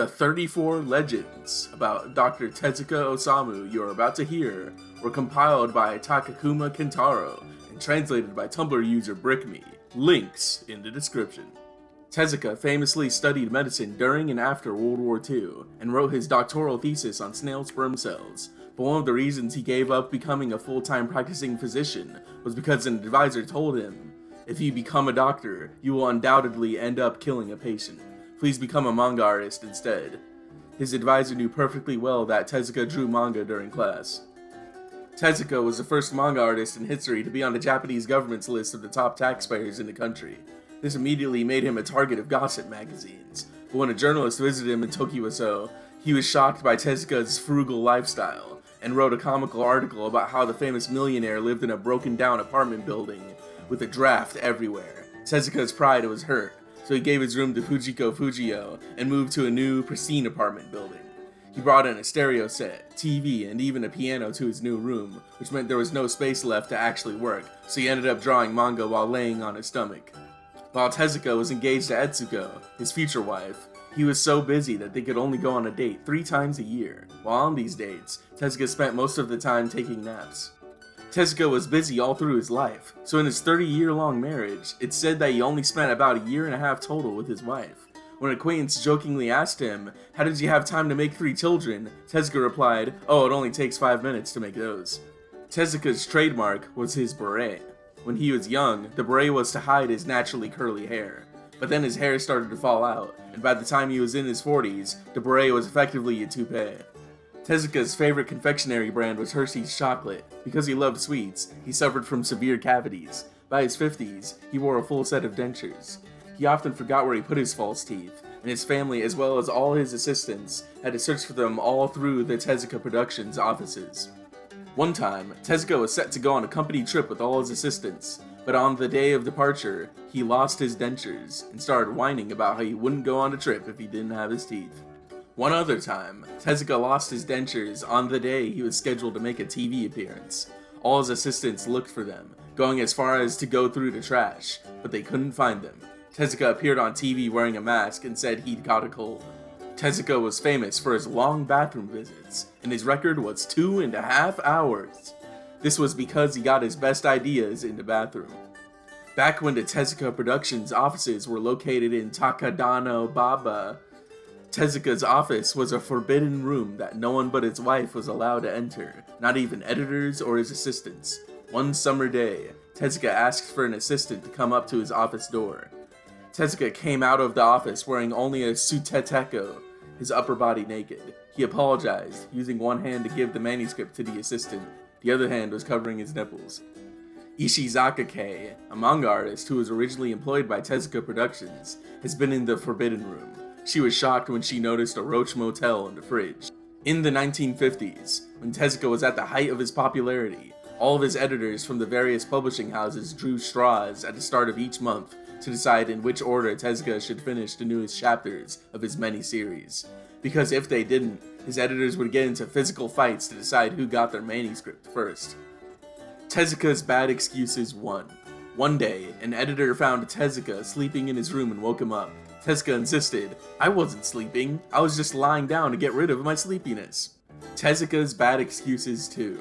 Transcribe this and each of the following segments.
The 34 legends about Dr. Tezuka Osamu you are about to hear were compiled by Takekuma Kentaro and translated by Tumblr user brickme. Links in the description. Tezuka famously studied medicine during and after World War II and wrote his doctoral thesis on snail sperm cells, but one of the reasons he gave up becoming a full-time practicing physician was because an advisor told him, "If you become a doctor, you will undoubtedly end up killing a patient. Please become a manga artist instead." His advisor knew perfectly well that Tezuka drew manga during class. Tezuka was the first manga artist in history to be on the Japanese government's list of the top taxpayers in the country. This immediately made him a target of gossip magazines, but when a journalist visited him in Tokyo, he was shocked by Tezuka's frugal lifestyle, and wrote a comical article about how the famous millionaire lived in a broken down apartment building with a draft everywhere. Tezuka's pride was hurt, so he gave his room to Fujio and moved to a new, pristine apartment building. He brought in a stereo set, TV, and even a piano to his new room, which meant there was no space left to actually work, so he ended up drawing manga while laying on his stomach. While Tezuka was engaged to Etsuko, his future wife, he was so busy that they could only go on a date 3 times a year. While on these dates, Tezuka spent most of the time taking naps. Tezuka was busy all through his life, so in his 30-year-long marriage, it's said that he only spent about a year and a half total with his wife. When an acquaintance jokingly asked him, "How did you have time to make 3 children?" Tezuka replied, "Oh, it only takes 5 minutes to make those." Tezuka's trademark was his beret. When he was young, the beret was to hide his naturally curly hair. But then his hair started to fall out, and by the time he was in his 40s, the beret was effectively a toupee. Tezuka's favorite confectionery brand was Hershey's chocolate. Because he loved sweets, he suffered from severe cavities. By his 50s, he wore a full set of dentures. He often forgot where he put his false teeth, and his family, as well as all his assistants, had to search for them all through the Tezuka Productions offices. One time, Tezuka was set to go on a company trip with all his assistants, but on the day of departure, he lost his dentures and started whining about how he wouldn't go on a trip if he didn't have his teeth. One other time, Tezuka lost his dentures on the day he was scheduled to make a TV appearance. All his assistants looked for them, going as far as to go through the trash, but they couldn't find them. Tezuka appeared on TV wearing a mask and said he'd caught a cold. Tezuka was famous for his long bathroom visits, and his record was 2.5 hours. This was because he got his best ideas in the bathroom. Back when the Tezuka Productions offices were located in Takadano Baba, Tezuka's office was a forbidden room that no one but his wife was allowed to enter, not even editors or his assistants. One summer day, Tezuka asked for an assistant to come up to his office door. Tezuka came out of the office wearing only a suteteko, his upper body naked. He apologized, using one hand to give the manuscript to the assistant. The other hand was covering his nipples. Ishizaka Kei, a manga artist who was originally employed by Tezuka Productions, has been in the Forbidden Room. She was shocked when she noticed a roach motel in the fridge. In the 1950s, when Tezuka was at the height of his popularity, all of his editors from the various publishing houses drew straws at the start of each month to decide in which order Tezuka should finish the newest chapters of his many series. Because if they didn't, his editors would get into physical fights to decide who got their manuscript first. Tezuka's Bad Excuses 1. One day, an editor found Tezuka sleeping in his room and woke him up. Tezuka insisted, "I wasn't sleeping, I was just lying down to get rid of my sleepiness." Tezuka's Bad Excuses 2.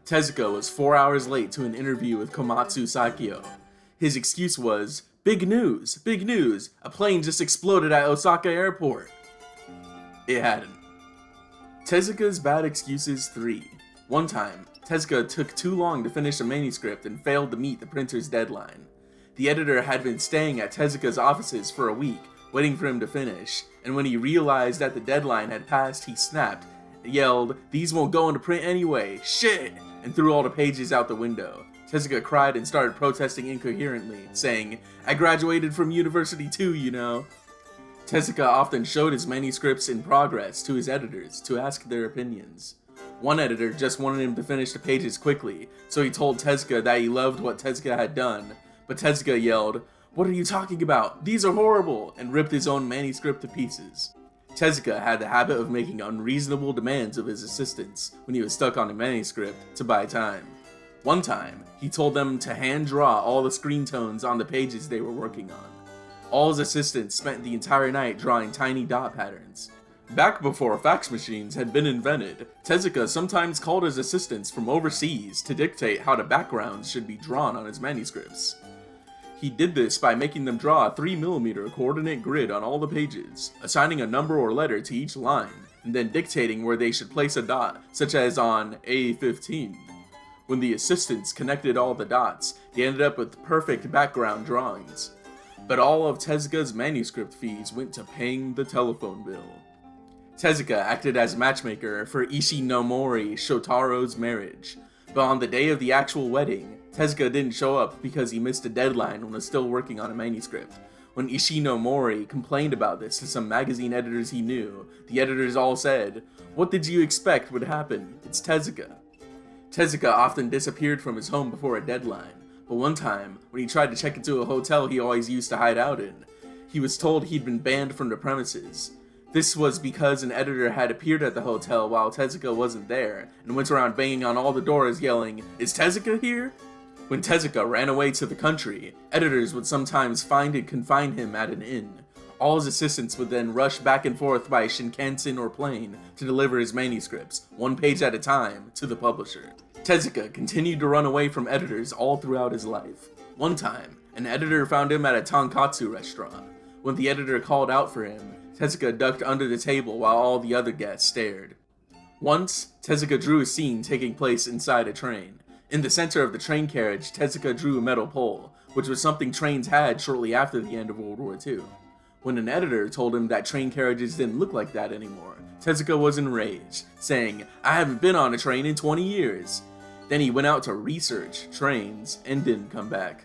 Tezuka was 4 hours late to an interview with Komatsu Sakyo. His excuse was, big news, a plane just exploded at Osaka airport." It hadn't. Tezuka's Bad Excuses 3. One time, Tezuka took too long to finish a manuscript and failed to meet the printer's deadline. The editor had been staying at Tezuka's offices for a week, waiting for him to finish, and when he realized that the deadline had passed, he snapped, yelled, "These won't go into print anyway, shit!" and threw all the pages out the window. Tezuka cried and started protesting incoherently, saying, "I graduated from university too, you know." Tezuka often showed his manuscripts in progress to his editors to ask their opinions. One editor just wanted him to finish the pages quickly, so he told Tezuka that he loved what Tezuka had done, but Tezuka yelled, "What are you talking about? These are horrible!" and ripped his own manuscript to pieces. Tezuka had the habit of making unreasonable demands of his assistants when he was stuck on a manuscript to buy time. One time, he told them to hand draw all the screen tones on the pages they were working on. All his assistants spent the entire night drawing tiny dot patterns. Back before fax machines had been invented, Tezuka sometimes called his assistants from overseas to dictate how the backgrounds should be drawn on his manuscripts. He did this by making them draw a 3mm coordinate grid on all the pages, assigning a number or letter to each line, and then dictating where they should place a dot, such as on A15. When the assistants connected all the dots, they ended up with perfect background drawings. But all of Tezuka's manuscript fees went to paying the telephone bill. Tezuka acted as matchmaker for Ishinomori Shotaro's marriage, but on the day of the actual wedding, Tezuka didn't show up because he missed a deadline and was still working on a manuscript. When Ishinomori complained about this to some magazine editors he knew, the editors all said, "What did you expect would happen? It's Tezuka." Tezuka often disappeared from his home before a deadline, but one time, when he tried to check into a hotel he always used to hide out in, he was told he'd been banned from the premises. This was because an editor had appeared at the hotel while Tezuka wasn't there, and went around banging on all the doors yelling, "Is Tezuka here?" When Tezuka ran away to the country, editors would sometimes find and confine him at an inn. All his assistants would then rush back and forth by Shinkansen or plane to deliver his manuscripts, one page at a time, to the publisher. Tezuka continued to run away from editors all throughout his life. One time, an editor found him at a tonkatsu restaurant. When the editor called out for him, Tezuka ducked under the table while all the other guests stared. Once, Tezuka drew a scene taking place inside a train. In the center of the train carriage, Tezuka drew a metal pole, which was something trains had shortly after the end of World War II. When an editor told him that train carriages didn't look like that anymore, Tezuka was enraged, saying, "I haven't been on a train in 20 years. Then he went out to research trains and didn't come back.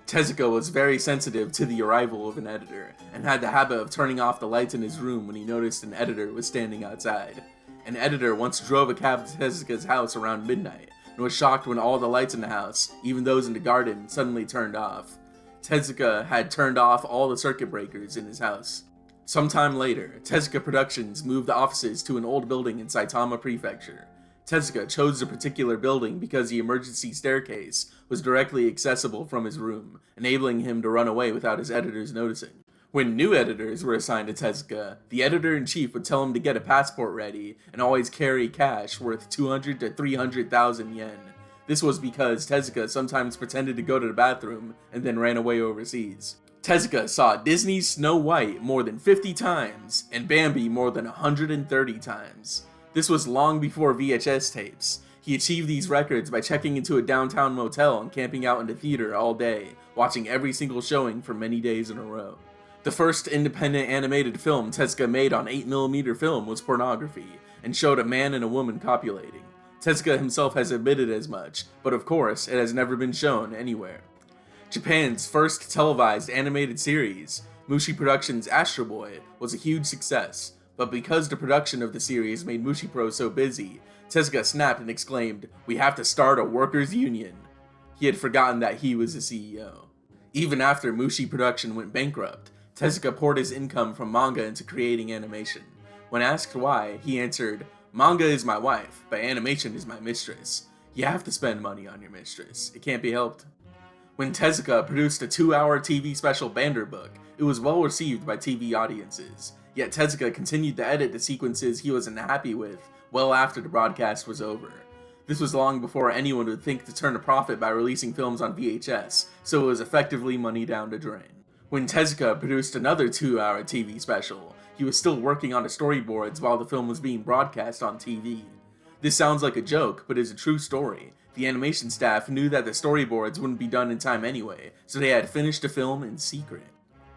Tezuka was very sensitive to the arrival of an editor, and had the habit of turning off the lights in his room when he noticed an editor was standing outside. An editor once drove a cab to Tezuka's house around midnight, and was shocked when all the lights in the house, even those in the garden, suddenly turned off. Tezuka had turned off all the circuit breakers in his house. Sometime later, Tezuka Productions moved the offices to an old building in Saitama Prefecture. Tezuka chose a particular building because the emergency staircase was directly accessible from his room, enabling him to run away without his editors noticing. When new editors were assigned to Tezuka, the editor-in-chief would tell him to get a passport ready and always carry cash worth 200 to 300,000 yen. This was because Tezuka sometimes pretended to go to the bathroom and then ran away overseas. Tezuka saw Disney's Snow White more than 50 times and Bambi more than 130 times. This was long before VHS tapes. He achieved these records by checking into a downtown motel and camping out in the theater all day, watching every single showing for many days in a row. The first independent animated film Tezuka made on 8mm film was pornography, and showed a man and a woman copulating. Tezuka himself has admitted as much, but of course, it has never been shown anywhere. Japan's first televised animated series, Mushi Productions' Astro Boy, was a huge success, but because the production of the series made Mushi Pro so busy, Tezuka snapped and exclaimed, "We have to start a workers' union." He had forgotten that he was the CEO. Even after Mushi Production went bankrupt, Tezuka poured his income from manga into creating animation. When asked why, he answered, "Manga is my wife, but animation is my mistress. You have to spend money on your mistress. It can't be helped." When Tezuka produced a 2-hour TV special Banderbook, it was well received by TV audiences. Yet Tezuka continued to edit the sequences he wasn't happy with well after the broadcast was over. This was long before anyone would think to turn a profit by releasing films on VHS, so it was effectively money down the drain. When Tezuka produced another 2-hour TV special, he was still working on the storyboards while the film was being broadcast on TV. This sounds like a joke, but is a true story. The animation staff knew that the storyboards wouldn't be done in time anyway, so they had finished the film in secret.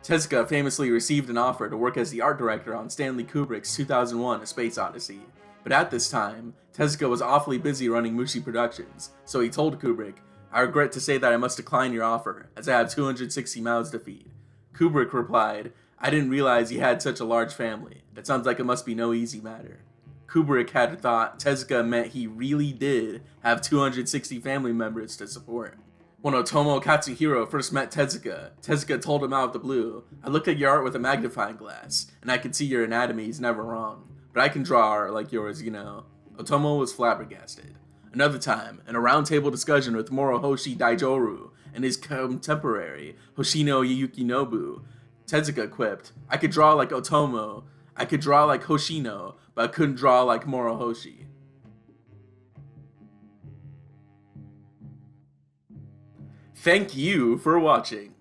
Tezuka famously received an offer to work as the art director on Stanley Kubrick's 2001 A Space Odyssey, but at this time, Tezuka was awfully busy running Mushi Productions, so he told Kubrick, "I regret to say that I must decline your offer, as I have 260 mouths to feed." Kubrick replied, "I didn't realize you had such a large family. That sounds like it must be no easy matter." Kubrick had thought Tezuka meant he really did have 260 family members to support. When Otomo Katsushiro first met Tezuka, Tezuka told him out of the blue, "I looked at your art with a magnifying glass, and I could see your anatomy is never wrong. But I can draw art like yours, you know." Otomo was flabbergasted. Another time, in a roundtable discussion with Morohoshi Daijoru and his contemporary, Hoshino Yukinobu, Tezuka quipped, "I could draw like Otomo. I could draw like Hoshino, but I couldn't draw like Morohoshi. Thank you for watching.